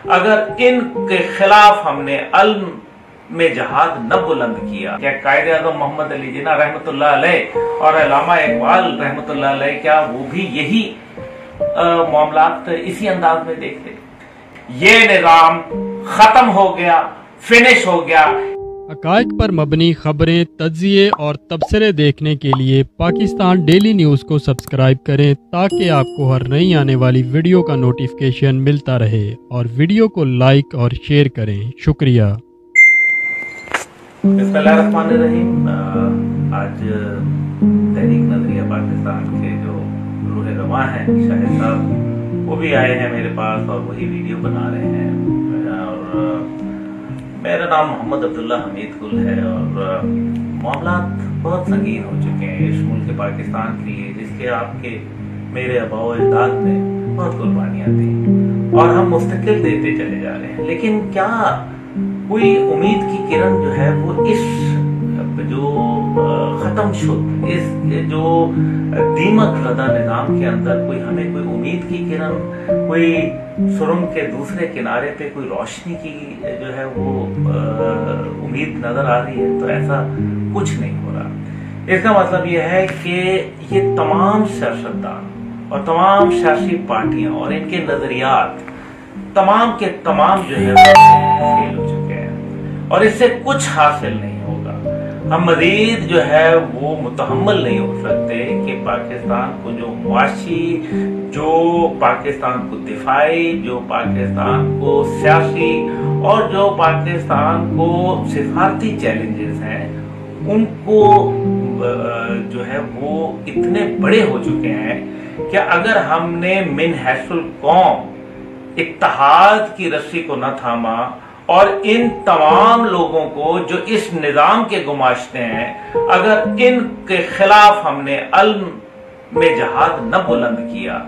अगर इनके खिलाफ हमने अल्म में जहाद न बुलंद किया, क्या कायदे आज़म मोहम्मद अली जिन्ना रहमतुल्लाह अलैह और अल्लामा इकबाल रहमतुल्लाह अलैह, क्या वो भी यही मामलात इसी अंदाज में देखते? ये निजाम खत्म हो गया, फिनिश हो गया। हक़ाइक़ पर मबनी खबरें, तज्ज़िये और तबसरे देखने के लिए पाकिस्तान डेली न्यूज़ को सब्सक्राइब करें ताकि आपको हर नई आने वाली वीडियो का नोटिफिकेशन मिलता रहे, और वीडियो को लाइक और शेयर करें। शुक्रिया। बिस्मिल्लाहिर्रहमानिर्रहीम। आज तहरीक नजरिया पाकिस्तान के जो रूह रवां हैं शाहिद साहब, वो भी आए हैं मेरे पास और वही वीडियो बना रहे हैं। और मेरा नाम मोहम्मद अब्दुल्ला हमीद गुल है और मामला बहुत संगीन हो चुके हैं इस मुल्क पाकिस्तान के लिए, जिसके आपके मेरे आबाओ अजदाद ने बहुत कुर्बानियां दी और हम मुस्तकिल देते चले जा रहे हैं। लेकिन क्या कोई उम्मीद की किरण जो है वो इस जो खत्म शुद, इस जो दीमक ज़दा निज़ाम के अंदर कोई हमें कोई उम्मीद की किरण, कोई सुरंग के दूसरे किनारे पे कोई रोशनी की जो है वो उम्मीद नजर आ रही है? तो ऐसा कुछ नहीं हो रहा। इसका मतलब यह है कि ये तमाम सियासतदान और तमाम सियासी पार्टियां और इनके नजरियात तमाम के तमाम जो है फेल हो चुके हैं और इससे कुछ हासिल नहीं होगा। हम मजीद जो है वो मुतहम्मल नहीं हो सकते कि पाकिस्तान को जो मुआशी, जो पाकिस्तान को दिफाई, जो पाकिस्तान को सियासी और जो पाकिस्तान को सिफारती चैलेंजेस हैं, उनको जो है वो इतने बड़े हो चुके हैं कि अगर हमने मिन हैसुल कौम इत्तेहाद की रस्सी को न थामा और इन तमाम लोगों को जो इस निजाम के गुमाश्ते हैं, अगर इनके खिलाफ हमने अल्म में जहाद न बुलंद किया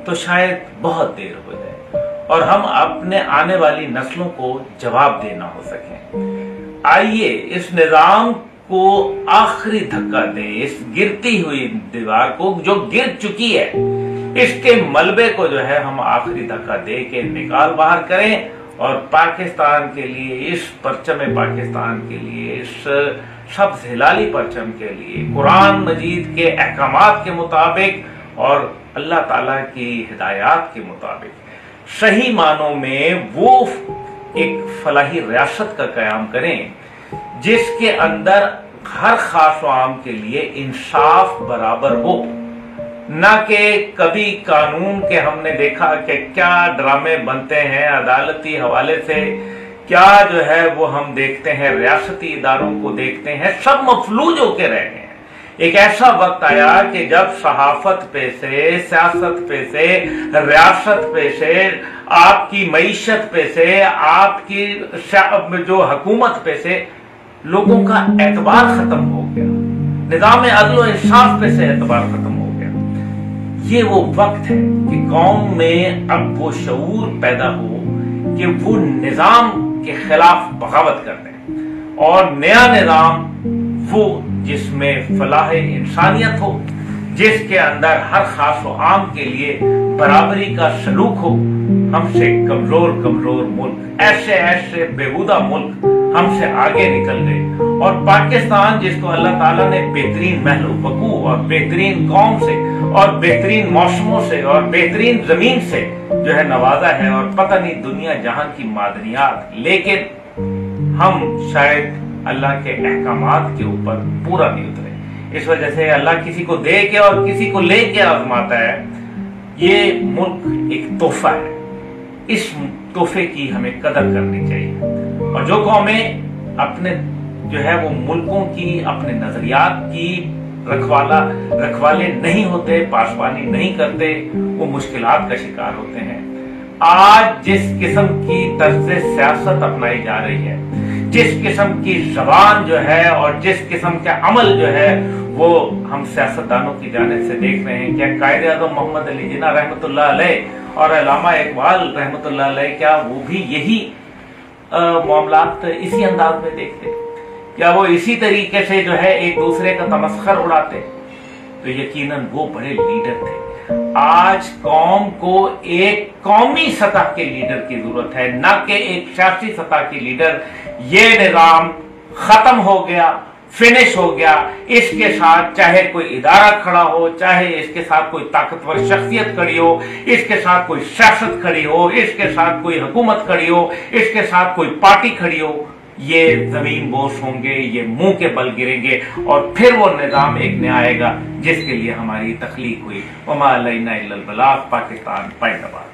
तो शायद बहुत देर हो जाए और हम अपने आने वाली नस्लों को जवाब देना हो सके। आइए इस निजाम को आखिरी धक्का दें, इस गिरती हुई दीवार को जो गिर चुकी है, इसके मलबे को जो है हम आखिरी धक्का दे के निकाल बाहर करें और पाकिस्तान के लिए, इस परचम पाकिस्तान के लिए, इस सब्ज़ हिलाली परचम के लिए कुरान मजीद के अहकामात के मुताबिक और अल्लाह ताला की हिदायत के मुताबिक सही मानों में वो एक फलाही रियासत का क़याम करें जिसके अंदर हर खास व आम के लिए इंसाफ बराबर हो। न कि कभी कानून के हमने देखा कि क्या ड्रामे बनते हैं अदालती हवाले से, क्या जो है वो हम देखते हैं रियासती इदारों को देखते हैं, सब मफलूज होके रह गए हैं। एक ऐसा वक्त आया कि जब सहाफत पे से, सियासत पे से, रियासत पे से, आपकी मईशत पे से, आपकी जो हुकूमत पे से लोगों का एतबार खत्म हो गया, निज़ाम अदल व इंसाफ पे से एतबार खत्म हो गया। ये वो वक्त है कि कौम में अब वो शऊर पैदा हो कि वो निजाम के खिलाफ बगावत कर दें और नया निजाम वो जिसमें फलाह इंसानियत हो, जिसके अंदर हर खास व आम के लिए बराबरी का सलूक हो। हमसे कमजोर कमजोर मुल्क, ऐसे ऐसे बेहुदा मुल्क हमसे आगे निकल गए और पाकिस्तान जिसको अल्लाह ताला ने बेहतरीन महल वकू और बेहतरीन कौम से और बेहतरीन मौसमों से और बेहतरीन जमीन से जो है नवाजा है और पता नहीं दुनिया जहां की मादनियात, लेकिन हम शायद अल्लाह के अहकामात के ऊपर पूरा नहीं उतरे। इस वजह से अल्लाह किसी को दे के और किसी को लेके आजमाता है। ये मुल्क एक तोहफा है, इस तोहफे की हमें कदर करनी चाहिए और जो कौमें अपने जो है वो मुल्कों की, अपने नजरियात की रखवाले नहीं होते, पासबानी नहीं करते, वो मुश्किलात का शिकार होते हैं। आज जिस किस्म की तर्ज सियासत अपनाई जा रही है, जिस किस्म की जबान जो है और जिस किस्म का अमल जो है वो हम सियासतदानों की जानिब से देख रहे हैं, क्या कायदे आज़म मोहम्मद अली जिन्ना रहमतुल्लाह अलैह और अल्लामा इकबाल रहमतुल्लाह अलैह, क्या वो भी यही मामलात इसी अंदाज में देखते? क्या वो इसी तरीके से जो है एक दूसरे का तमस्खर उड़ाते? तो यकीनन वो बड़े लीडर थे आज कौम को एक कौमी सतह के लीडर की जरूरत है, न कि एक सियासी सतह के लीडर। ये निजाम खत्म हो गया, फिनिश हो गया। इसके साथ चाहे कोई इदारा खड़ा हो, चाहे इसके साथ कोई ताकतवर शख्सियत खड़ी हो, इसके साथ कोई सियासत खड़ी हो, इसके साथ कोई हुकूमत खड़ी हो, इसके साथ कोई पार्टी खड़ी हो, ये जमीन बोस होंगे, ये मुंह के बल गिरेंगे और फिर वो निजाम एक नया आएगा जिसके लिए हमारी तख्लीक हुई। वमा अलैना इल्लल बलाग। पाकिस्तान जिंदाबाद।